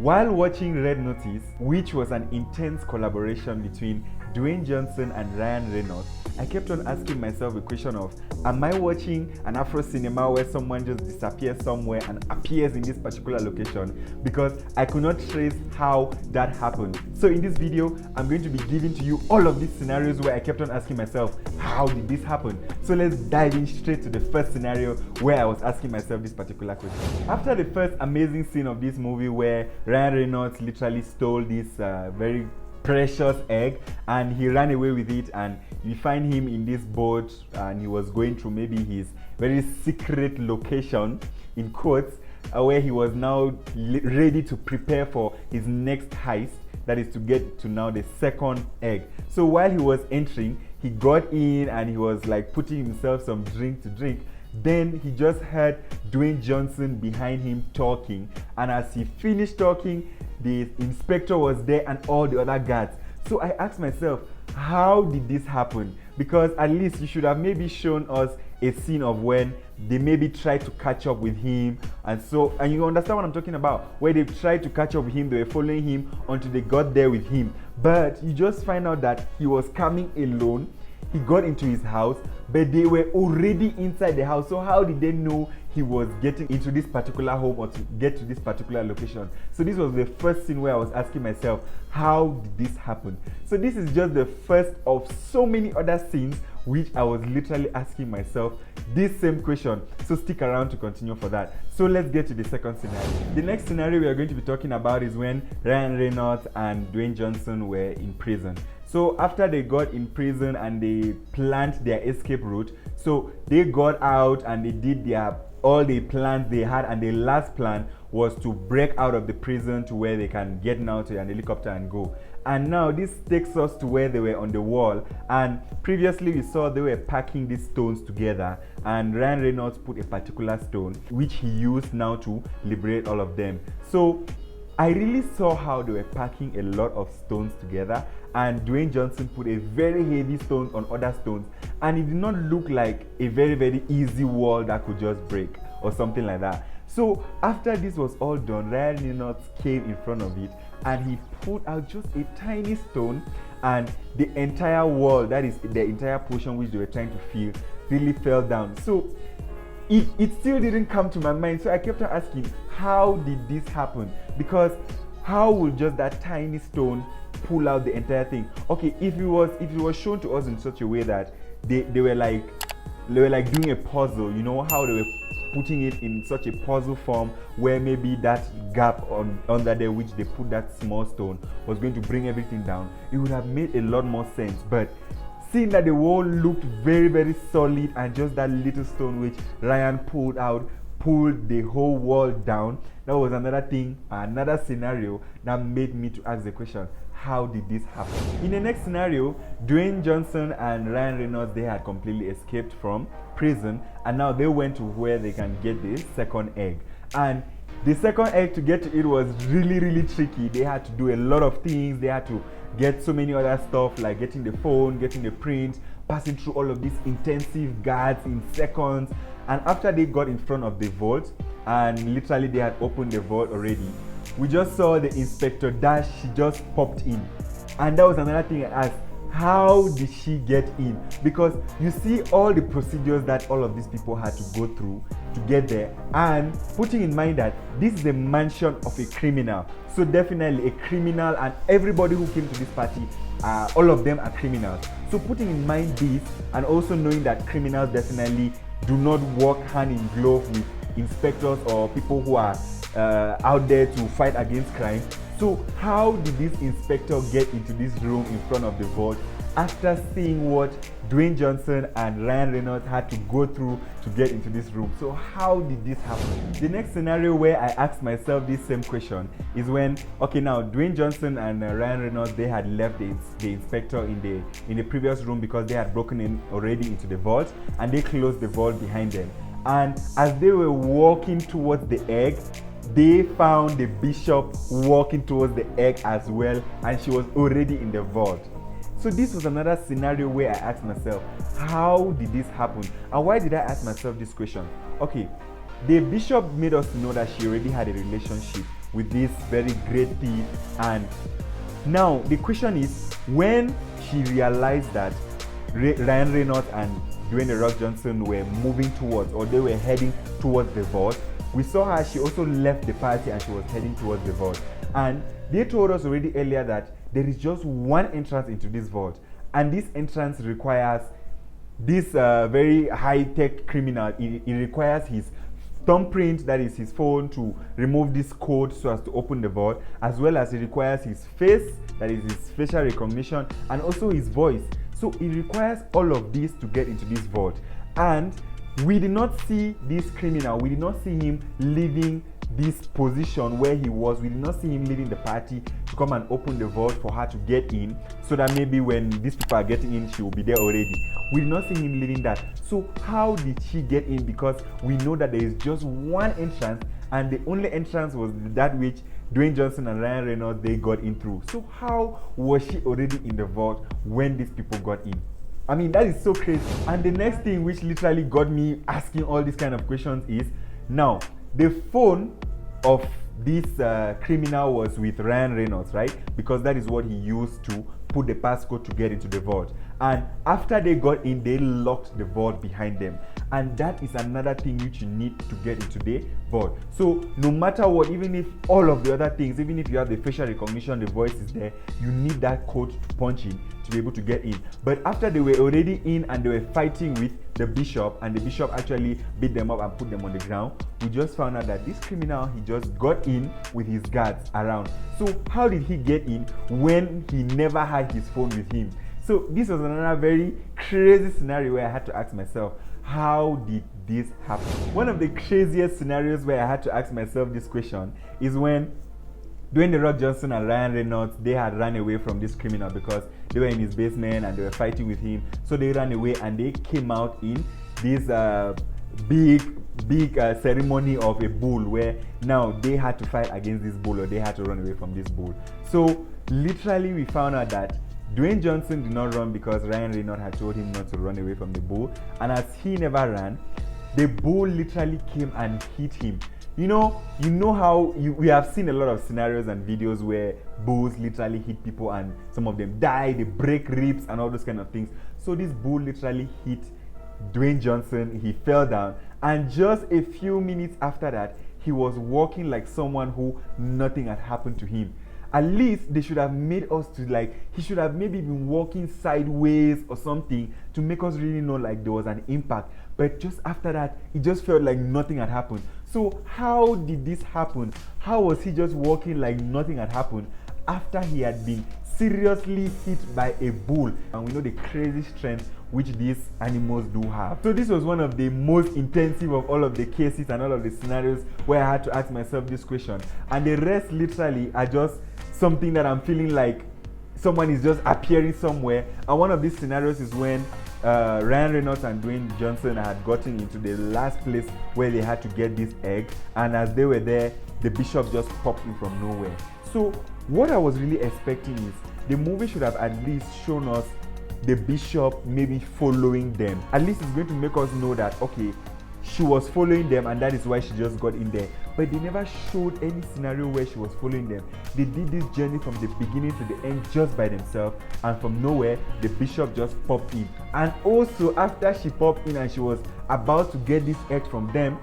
While watching Red Notice, which was an intense collaboration between Dwayne Johnson and Ryan Reynolds, I kept on asking myself a question of, am I watching an Afro cinema where someone just disappears somewhere and appears in this particular location? Because I could not trace how that happened. So in this video, I'm going to be giving to you all of these scenarios where I kept on asking myself, how did this happen? So let's dive in straight to the first scenario where I was asking myself this particular question. After the first amazing scene of this movie where Ryan Reynolds literally stole this very precious egg and he ran away with it, and you find him in this boat and he was going through maybe his very secret location in quotes where he was now ready to prepare for his next heist, that is to get to now the second egg. So while he was entering, he got in and he was like putting himself some drink to drink. Then he just heard Dwayne Johnson behind him talking, and as he finished talking, the inspector was there and all the other guards. So I asked myself, how did this happen? Because at least you should have maybe shown us a scene of when they maybe tried to catch up with him, and you understand what I'm talking about, where they tried to catch up with him, they were following him until they got there with him. But you just find out that he was coming alone. He got into his house, but they were already inside the house. So how did they know he was getting into this particular home or to get to this particular location? So this was the first scene where I was asking myself, how did this happen? So this is just the first of so many other scenes which I was literally asking myself this same question. So stick around to continue for that. So let's get to the second scenario. The next scenario we are going to be talking about is when Ryan Reynolds and Dwayne Johnson were in prison. So after they got in prison and they planned their escape route, so they got out and they did all the plans they had, and the last plan was to break out of the prison to where they can get now to an helicopter and go. And now this takes us to where they were on the wall, and previously we saw they were packing these stones together, and Ryan Reynolds put a particular stone which he used now to liberate all of them. So I really saw how they were packing a lot of stones together, and Dwayne Johnson put a very heavy stone on other stones, and it did not look like a very easy wall that could just break or something like that. So after this was all done, Ryan Reynolds came in front of it and he pulled out just a tiny stone, and the entire wall, that is the entire portion which they were trying to fill, really fell down. So it still didn't come to my mind. So I kept on asking, how did this happen? Because how would just that tiny stone pull out the entire thing? Okay, if it was shown to us in such a way that they were like doing a puzzle, you know how they were putting it in such a puzzle form where maybe that gap under there which they put that small stone was going to bring everything down, it would have made a lot more sense. But seeing that the wall looked very solid, and just that little stone which Ryan pulled out pulled the whole wall down, that was another thing, another scenario that made me to ask the question, how did this happen? In the next scenario, Dwayne Johnson and Ryan Reynolds, they had completely escaped from prison, and now they went to where they can get the second egg. And the second egg, to get to it was really tricky. They had to do a lot of things. They had to get so many other stuff like getting the phone, getting the print, passing through all of these intensive guards in seconds. And after they got in front of the vault, and literally they had opened the vault already, we just saw the Inspector Dash. She just popped in, and that was another thing I asked, how did she get in? Because you see all the procedures that all of these people had to go through to get there, and putting in mind that this is a mansion of a criminal, so definitely a criminal, and everybody who came to this party, all of them are criminals. So putting in mind this, and also knowing that criminals definitely do not work hand in glove with inspectors or people who are out there to fight against crime. So how did this inspector get into this room in front of the vault after seeing what Dwayne Johnson and Ryan Reynolds had to go through to get into this room? So how did this happen? The next scenario where I asked myself this same question is when, okay, now Dwayne Johnson and Ryan Reynolds, they had left the inspector in the previous room because they had broken in already into the vault, and they closed the vault behind them. And as they were walking towards the egg, they found the bishop walking towards the egg as well, and she was already in the vault. So this was another scenario where I asked myself, how did this happen? And why did I ask myself this question? Okay, the bishop made us know that she already had a relationship with this very great thief. And now the question is, when she realized that Ryan Reynolds and Dwayne The Rock Johnson were moving towards, or they were heading towards the vault, we saw her, she also left the party and she was heading towards the vault. And they told us already earlier that there is just one entrance into this vault, and this entrance requires this very high-tech criminal. It requires his thumbprint, that is his phone, to remove this code so as to open the vault, as well as it requires his face, that is his facial recognition, and also his voice. So it requires all of this to get into this vault. And we did not see this criminal, we did not see him leaving this position where he was. We did not see him leaving the party to come and open the vault for her to get in, so that maybe when these people are getting in, she will be there already. We did not see him leaving that. So how did she get in? Because we know that there is just one entrance, and the only entrance was that which Dwayne Johnson and Ryan Reynolds, they got in through. So how was she already in the vault when these people got in? I mean, that is so crazy. And the next thing which literally got me asking all these kind of questions is, now, the phone of this criminal was with Ryan Reynolds, right? Because that is what he used to put the passcode to get into the vault. And after they got in, they locked the vault behind them. And that is another thing which you need to get into the vault. So no matter what, even if all of the other things, even if you have the facial recognition, the voice is there, you need that code to punch in to be able to get in. But after they were already in and they were fighting with the bishop, and the bishop actually beat them up and put them on the ground, we just found out that this criminal, he just got in with his guards around. So how did he get in when he never had his phone with him? So this was another very crazy scenario where I had to ask myself, how did this happen? One of the craziest scenarios where I had to ask myself this question is when Dwayne The Rock Johnson and Ryan Reynolds, they had run away from this criminal because they were in his basement and they were fighting with him. So they ran away and they came out in this big ceremony of a bull, where now they had to fight against this bull, or they had to run away from this bull. So literally we found out that Dwayne Johnson did not run because Ryan Reynolds had told him not to run away from the bull. And as he never ran, the bull literally came and hit him. You know how we have seen a lot of scenarios and videos where bulls literally hit people and some of them die, they break ribs and all those kind of things. So this bull literally hit Dwayne Johnson, he fell down, and just a few minutes after that, he was walking like someone who nothing had happened to him. At least they should have made us to, like, he should have maybe been walking sideways or something to make us really know like there was an impact. But just after that, it just felt like nothing had happened. So how did this happen? How was he just walking like nothing had happened after he had been seriously hit by a bull? And we know the crazy strength which these animals do have. So this was one of the most intensive of all of the cases and all of the scenarios where I had to ask myself this question. And the rest literally are just something that I'm feeling like someone is just appearing somewhere. And one of these scenarios is when Ryan Reynolds and Dwayne Johnson had gotten into the last place where they had to get this egg, and as they were there, the bishop just popped in from nowhere. So what I was really expecting is the movie should have at least shown us the bishop maybe following them. At least it's going to make us know that, okay, she was following them and that is why she just got in there. But they never showed any scenario where she was following them. They did this journey from the beginning to the end just by themselves, and from nowhere the bishop just popped in. And also after she popped in and she was about to get this egg from them,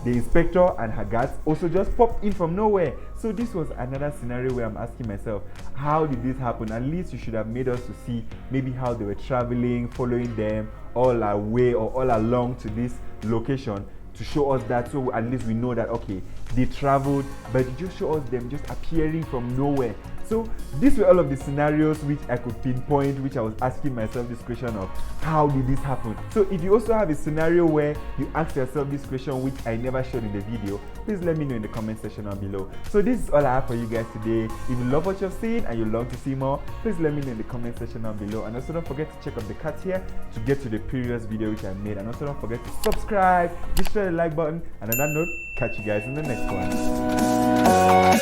the inspector and her guards also just popped in from nowhere. So this was another scenario where I'm asking myself, how did this happen? At least you should have made us to see maybe how they were traveling, following them all our way or all along to this location, to show us that, so at least we know that, okay, they traveled, but you just show us them just appearing from nowhere. So these were all of the scenarios which I could pinpoint, which I was asking myself this question of, how did this happen? So if you also have a scenario where you ask yourself this question, which I never showed in the video, please let me know in the comment section down below. So this is all I have for you guys today. If you love what you've seen and you long to see more, please let me know in the comment section down below. And also don't forget to check out the cards here to get to the previous video which I made. And also don't forget to subscribe, just hit the like button. And on that note, catch you guys in the next one.